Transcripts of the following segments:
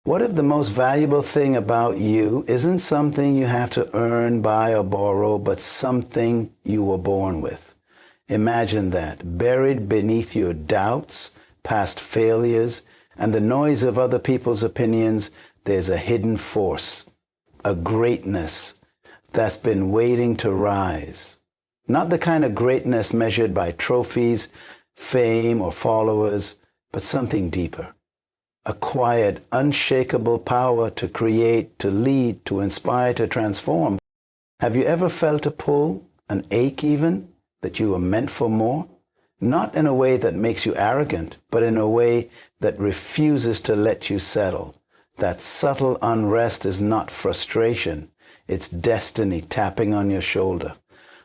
What if the most valuable thing about you isn't something you have to earn, buy, or borrow, but something you were born with? Imagine that, buried beneath your doubts, past failures, and the noise of other people's opinions, there's a hidden force, a greatness that's been waiting to rise. Not the kind of greatness measured by trophies, fame, or followers, but something deeper. A quiet, unshakable power to create, to lead, to inspire, to transform. Have you ever felt a pull, an ache even, that you were meant for more? Not in a way that makes you arrogant, but in a way that refuses to let you settle. That subtle unrest is not frustration. It's destiny tapping on your shoulder.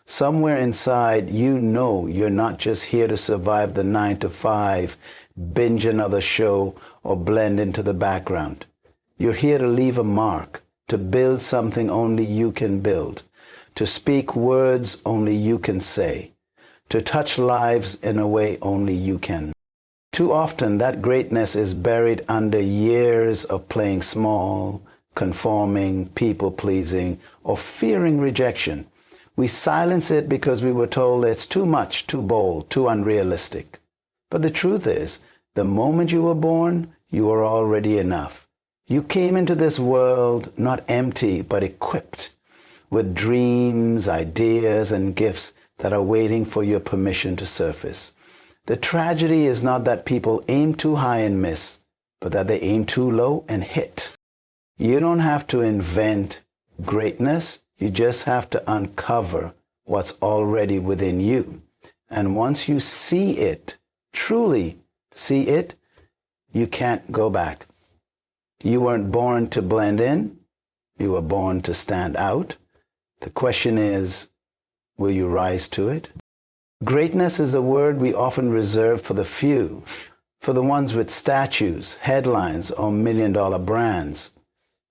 Somewhere inside, you know you're not just here to survive the 9 to 5, binge another show, or blend into the background. You're here to leave a mark, to build something only you can build, to speak words only you can say, to touch lives in a way only you can. Too often, that greatness is buried under years of playing small, conforming, people-pleasing, or fearing rejection. We silence it because we were told it's too much, too bold, too unrealistic. But the truth is, the moment you were born, you were already enough. You came into this world not empty, but equipped with dreams, ideas, and gifts that are waiting for your permission to surface. The tragedy is not that people aim too high and miss, but that they aim too low and hit. You don't have to invent greatness. You just have to uncover what's already within you. And once you see it, truly see it, you can't go back. You weren't born to blend in. You were born to stand out. The question is, will you rise to it? Greatness is a word we often reserve for the few, for the ones with statues, headlines, or million-dollar brands.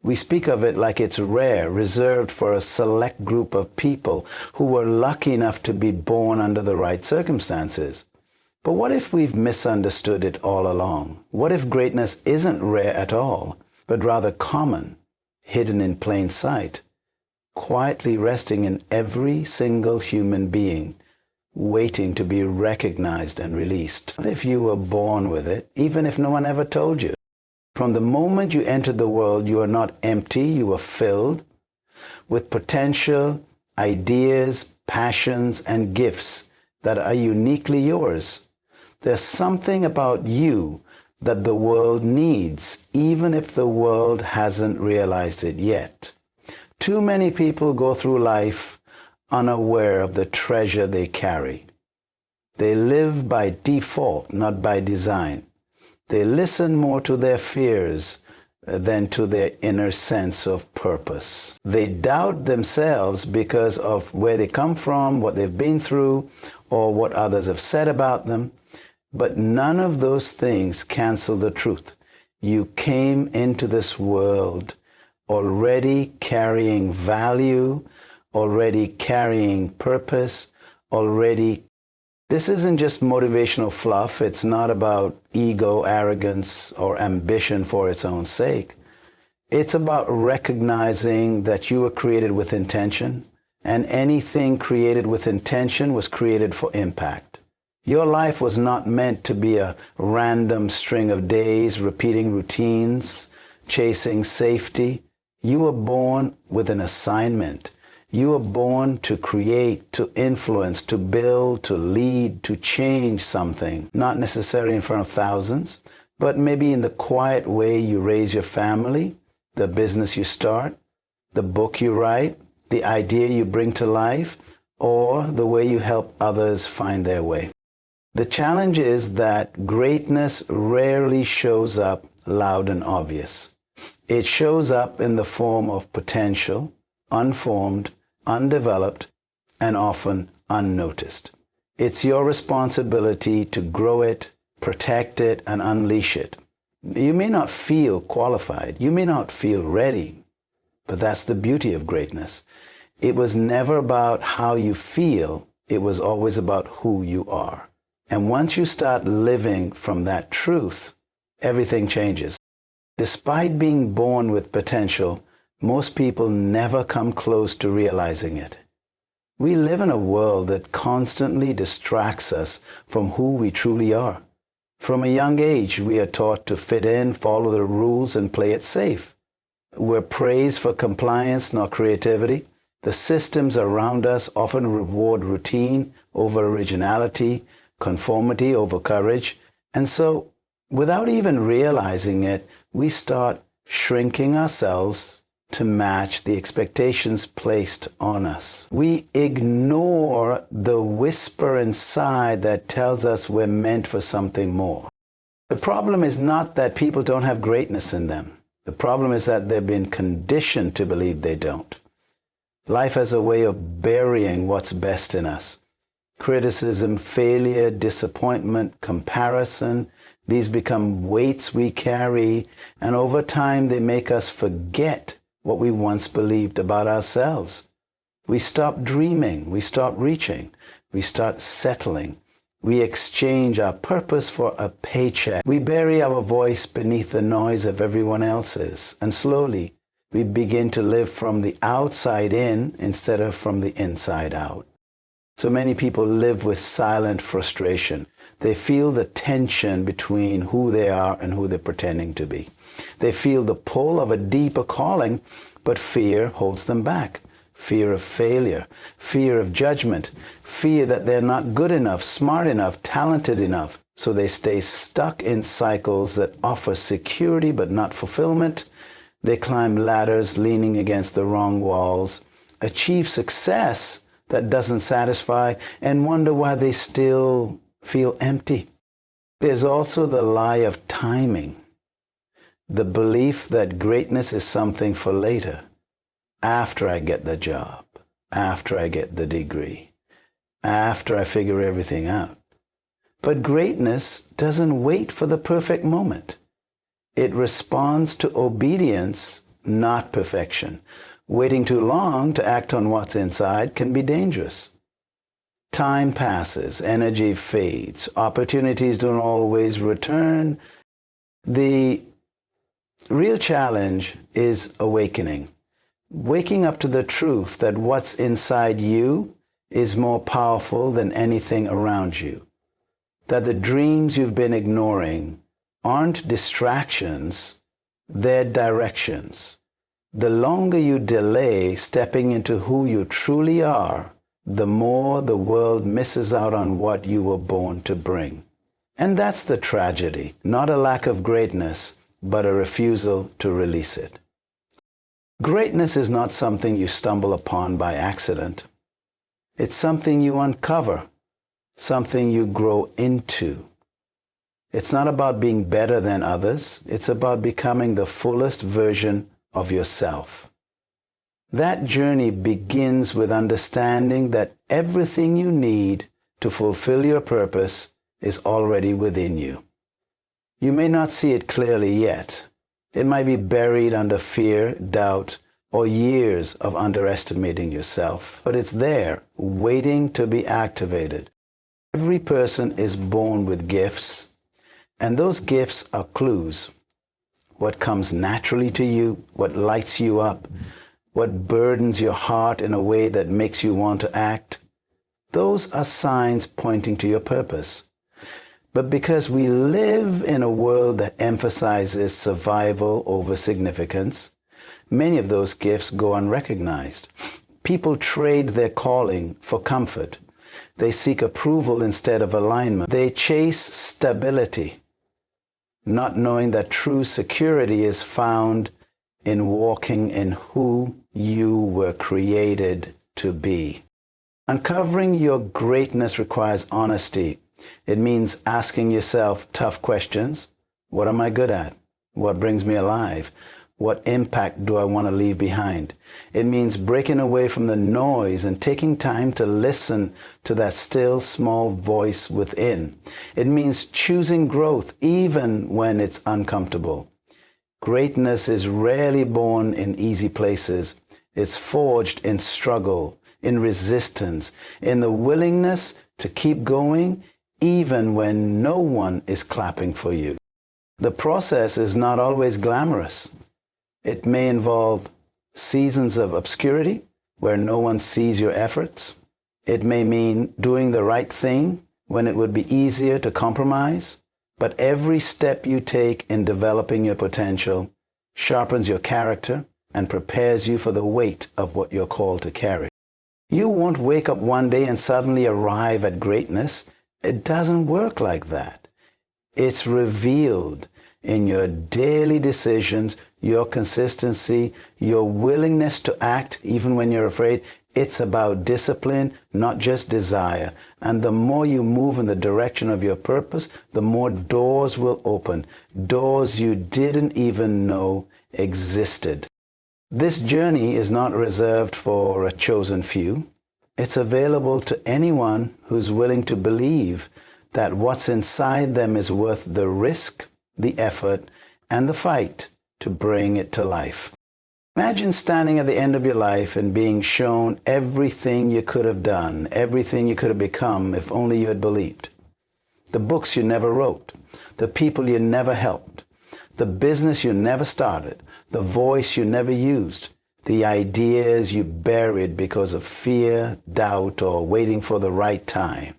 We speak of it like it's rare, reserved for a select group of people who were lucky enough to be born under the right circumstances. But what if we've misunderstood it all along? What if greatness isn't rare at all, but rather common, hidden in plain sight, quietly resting in every single human being, waiting to be recognized and released? What if you were born with it, even if no one ever told you? From the moment you entered the world, you are not empty, you are filled with potential, ideas, passions, and gifts that are uniquely yours. There's something about you that the world needs, even if the world hasn't realized it yet. Too many people go through life unaware of the treasure they carry. They live by default, not by design. They listen more to their fears than to their inner sense of purpose. They doubt themselves because of where they come from, what they've been through, or what others have said about them. But none of those things cancel the truth. You came into this world already carrying value, already carrying purpose, already. This isn't just motivational fluff. It's not about ego, arrogance, or ambition for its own sake. It's about recognizing that you were created with intention, and anything created with intention was created for impact. Your life was not meant to be a random string of days, repeating routines, chasing safety. You were born with an assignment. You were born to create, to influence, to build, to lead, to change something, not necessarily in front of thousands, but maybe in the quiet way you raise your family, the business you start, the book you write, the idea you bring to life, or the way you help others find their way. The challenge is that greatness rarely shows up loud and obvious. It shows up in the form of potential, unformed, undeveloped, and often unnoticed. It's your responsibility to grow it, protect it, and unleash it. You may not feel qualified. You may not feel ready, but that's the beauty of greatness. It was never about how you feel. It was always about who you are. And once you start living from that truth, everything changes. Despite being born with potential, most people never come close to realizing it. We live in a world that constantly distracts us from who we truly are. From a young age, we are taught to fit in, follow the rules, and play it safe. We're praised for compliance, not creativity. The systems around us often reward routine over originality, conformity over courage. And so, without even realizing it, we start shrinking ourselves to match the expectations placed on us. We ignore the whisper inside that tells us we're meant for something more. The problem is not that people don't have greatness in them. The problem is that they've been conditioned to believe they don't. Life has a way of burying what's best in us. Criticism, failure, disappointment, comparison, these become weights we carry, and over time they make us forget what we once believed about ourselves. We stop dreaming, we stop reaching, we start settling. We exchange our purpose for a paycheck. We bury our voice beneath the noise of everyone else's, and slowly we begin to live from the outside in instead of from the inside out. So many people live with silent frustration. They feel the tension between who they are and who they're pretending to be. They feel the pull of a deeper calling, but fear holds them back. Fear of failure, fear of judgment, fear that they're not good enough, smart enough, talented enough. So they stay stuck in cycles that offer security but not fulfillment. They climb ladders leaning against the wrong walls, achieve success that doesn't satisfy, and wonder why they still feel empty. There's also the lie of timing, the belief that greatness is something for later, after I get the job, after I get the degree, after I figure everything out. But greatness doesn't wait for the perfect moment. It responds to obedience, not perfection. Waiting too long to act on what's inside can be dangerous. Time passes, energy fades, opportunities don't always return. The real challenge is awakening. Waking up to the truth that what's inside you is more powerful than anything around you. That the dreams you've been ignoring aren't distractions, they're directions. The longer you delay stepping into who you truly are, the more the world misses out on what you were born to bring. And that's the tragedy, not a lack of greatness, but a refusal to release it. Greatness is not something you stumble upon by accident. It's something you uncover, something you grow into. It's not about being better than others. It's about becoming the fullest version of yourself. That journey begins with understanding that everything you need to fulfill your purpose is already within you. You may not see it clearly yet. It might be buried under fear, doubt, or years of underestimating yourself, but it's there, waiting to be activated. Every person is born with gifts, and those gifts are clues. What comes naturally to you, what lights you up, what burdens your heart in a way that makes you want to act, those are signs pointing to your purpose. But because we live in a world that emphasizes survival over significance, many of those gifts go unrecognized. People trade their calling for comfort. They seek approval instead of alignment. They chase stability, not knowing that true security is found in walking in who you were created to be. Uncovering your greatness requires honesty. It means asking yourself tough questions. What am I good at? What brings me alive? What impact do I want to leave behind? It means breaking away from the noise and taking time to listen to that still small voice within. It means choosing growth even when it's uncomfortable. Greatness is rarely born in easy places. It's forged in struggle, in resistance, in the willingness to keep going even when no one is clapping for you. The process is not always glamorous. It may involve seasons of obscurity where no one sees your efforts. It may mean doing the right thing when it would be easier to compromise. But every step you take in developing your potential sharpens your character and prepares you for the weight of what you're called to carry. You won't wake up one day and suddenly arrive at greatness. It doesn't work like that. It's revealed in your daily decisions, your consistency, your willingness to act even when you're afraid. It's about discipline, not just desire. And the more you move in the direction of your purpose, the more doors will open, doors you didn't even know existed. This journey is not reserved for a chosen few. It's available to anyone who's willing to believe that what's inside them is worth the risk, the effort, and the fight to bring it to life. Imagine standing at the end of your life and being shown everything you could have done, everything you could have become if only you had believed. The books you never wrote, the people you never helped, the business you never started, the voice you never used, the ideas you buried because of fear, doubt, or waiting for the right time.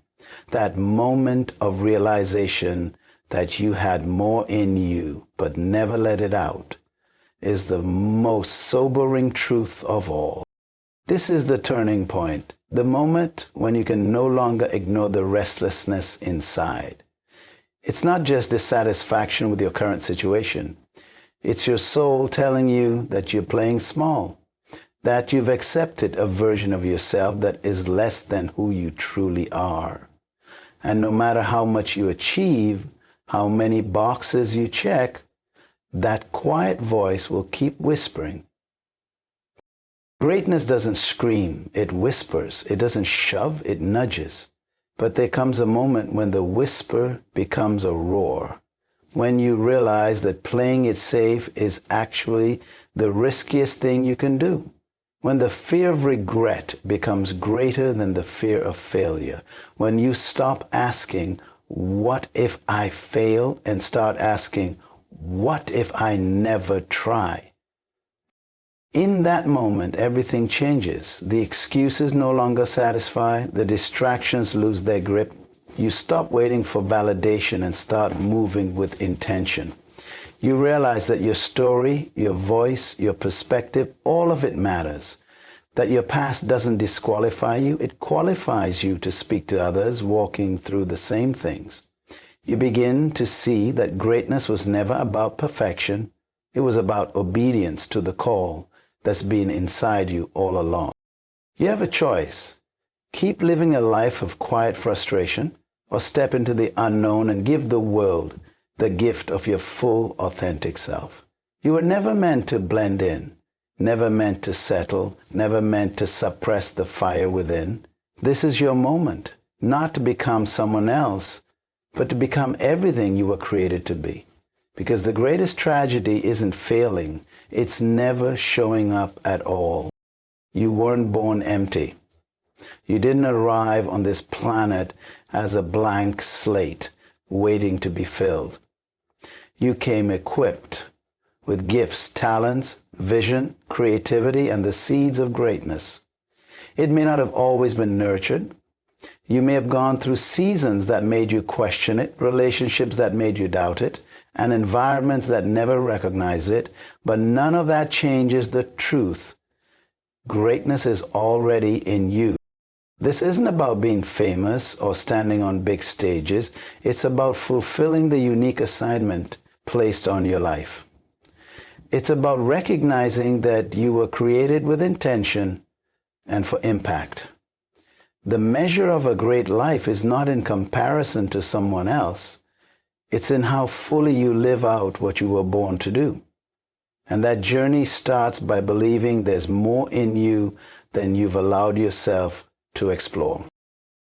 That moment of realization that you had more in you but never let it out is the most sobering truth of all. This is the turning point, the moment when you can no longer ignore the restlessness inside. It's not just dissatisfaction with your current situation. It's your soul telling you that you're playing small, that you've accepted a version of yourself that is less than who you truly are. And no matter how much you achieve, how many boxes you check, that quiet voice will keep whispering. Greatness doesn't scream, it whispers. It doesn't shove, it nudges. But there comes a moment when the whisper becomes a roar, when you realize that playing it safe is actually the riskiest thing you can do, when the fear of regret becomes greater than the fear of failure, when you stop asking, what if I fail, and start asking, what if I never try? In that moment, everything changes. The excuses no longer satisfy. The distractions lose their grip. You stop waiting for validation and start moving with intention. You realize that your story, your voice, your perspective, all of it matters. That your past doesn't disqualify you. It qualifies you to speak to others walking through the same things. You begin to see that greatness was never about perfection. It was about obedience to the call that's been inside you all along. You have a choice. Keep living a life of quiet frustration, or step into the unknown and give the world the gift of your full, authentic self. You were never meant to blend in, never meant to settle, never meant to suppress the fire within. This is your moment, not to become someone else, but to become everything you were created to be. Because the greatest tragedy isn't failing, it's never showing up at all. You weren't born empty. You didn't arrive on this planet as a blank slate waiting to be filled. You came equipped with gifts, talents, vision, creativity, and the seeds of greatness. It may not have always been nurtured. You may have gone through seasons that made you question it, relationships that made you doubt it, and environments that never recognized it, but none of that changes the truth. Greatness is already in you. This isn't about being famous or standing on big stages. It's about fulfilling the unique assignment placed on your life. It's about recognizing that you were created with intention and for impact. The measure of a great life is not in comparison to someone else. It's in how fully you live out what you were born to do. And that journey starts by believing there's more in you than you've allowed yourself to explore.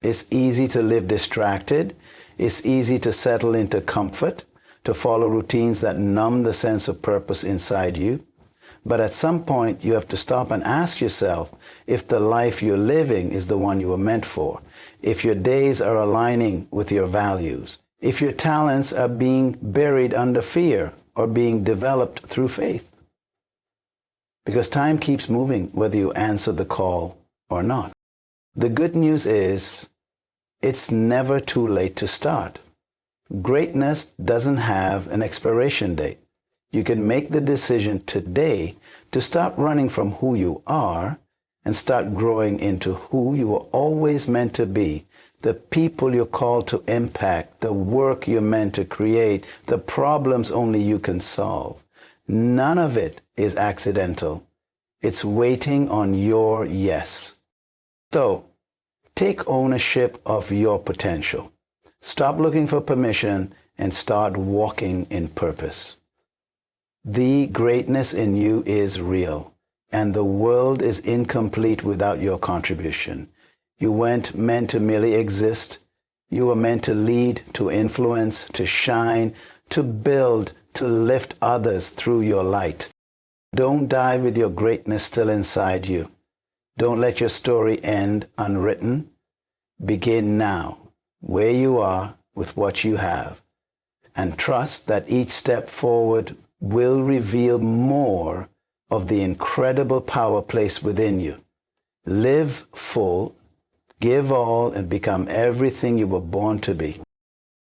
It's easy to live distracted. It's easy to settle into comfort, to follow routines that numb the sense of purpose inside you. But at some point, you have to stop and ask yourself if the life you're living is the one you were meant for, if your days are aligning with your values, if your talents are being buried under fear or being developed through faith. Because time keeps moving whether you answer the call or not. The good news is it's never too late to start. Greatness doesn't have an expiration date. You can make the decision today to stop running from who you are and start growing into who you were always meant to be, the people you're called to impact, the work you're meant to create, the problems only you can solve. None of it is accidental. It's waiting on your yes. So, take ownership of your potential. Stop looking for permission and start walking in purpose. The greatness in you is real, and the world is incomplete without your contribution. You weren't meant to merely exist. You were meant to lead, to influence, to shine, to build, to lift others through your light. Don't die with your greatness still inside you. Don't let your story end unwritten. Begin now, where you are, with what you have, and trust that each step forward will reveal more of the incredible power placed within you. Live full, give all, and become everything you were born to be.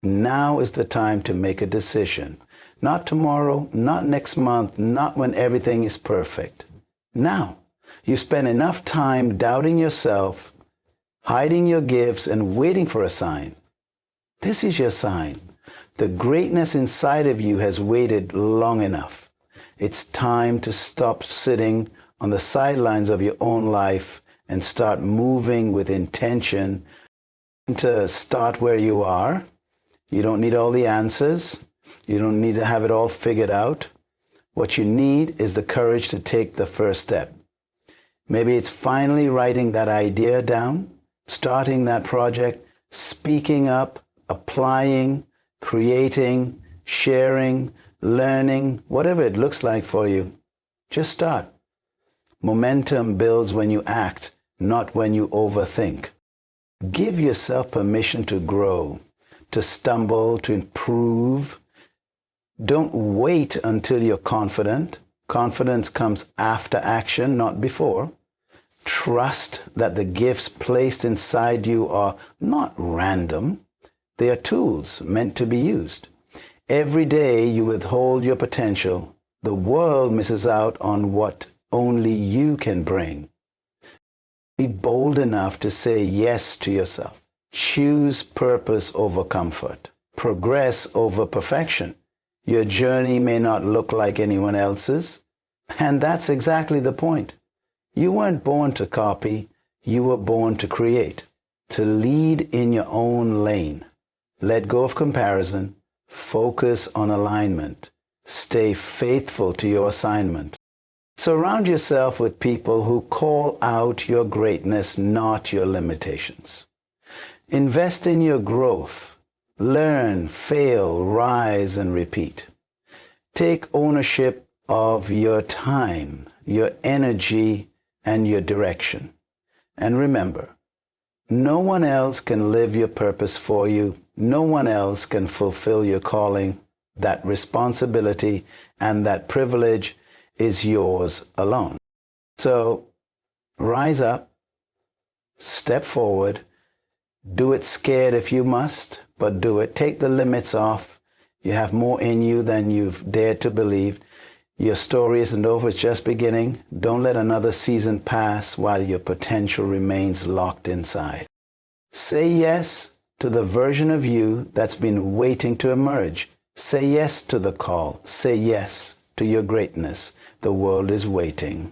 Now is the time to make a decision. Not tomorrow, not next month, not when everything is perfect. Now. You spend enough time doubting yourself, hiding your gifts, and waiting for a sign. This is your sign. The greatness inside of you has waited long enough. It's time to stop sitting on the sidelines of your own life and start moving with intention. To start where you are. You don't need all the answers. You don't need to have it all figured out. What you need is the courage to take the first step. Maybe it's finally writing that idea down, starting that project, speaking up, applying, creating, sharing, learning, whatever it looks like for you. Just start. Momentum builds when you act, not when you overthink. Give yourself permission to grow, to stumble, to improve. Don't wait until you're confident. Confidence comes after action, not before. Trust that the gifts placed inside you are not random. They are tools meant to be used. Every day you withhold your potential, the world misses out on what only you can bring. Be bold enough to say yes to yourself. Choose purpose over comfort. Progress over perfection. Your journey may not look like anyone else's, and that's exactly the point. You weren't born to copy, you were born to create, to lead in your own lane. Let go of comparison, focus on alignment, stay faithful to your assignment. Surround yourself with people who call out your greatness, not your limitations. Invest in your growth. Learn, fail, rise, and repeat. Take ownership of your time, your energy, and your direction. And remember, no one else can live your purpose for you. No one else can fulfill your calling. That responsibility and that privilege is yours alone. So rise up, step forward, do it scared if you must, but do it. Take the limits off. You have more in you than you've dared to believe. Your story isn't over, it's just beginning. Don't let another season pass while your potential remains locked inside. Say yes to the version of you that's been waiting to emerge. Say yes to the call. Say yes to your greatness. The world is waiting.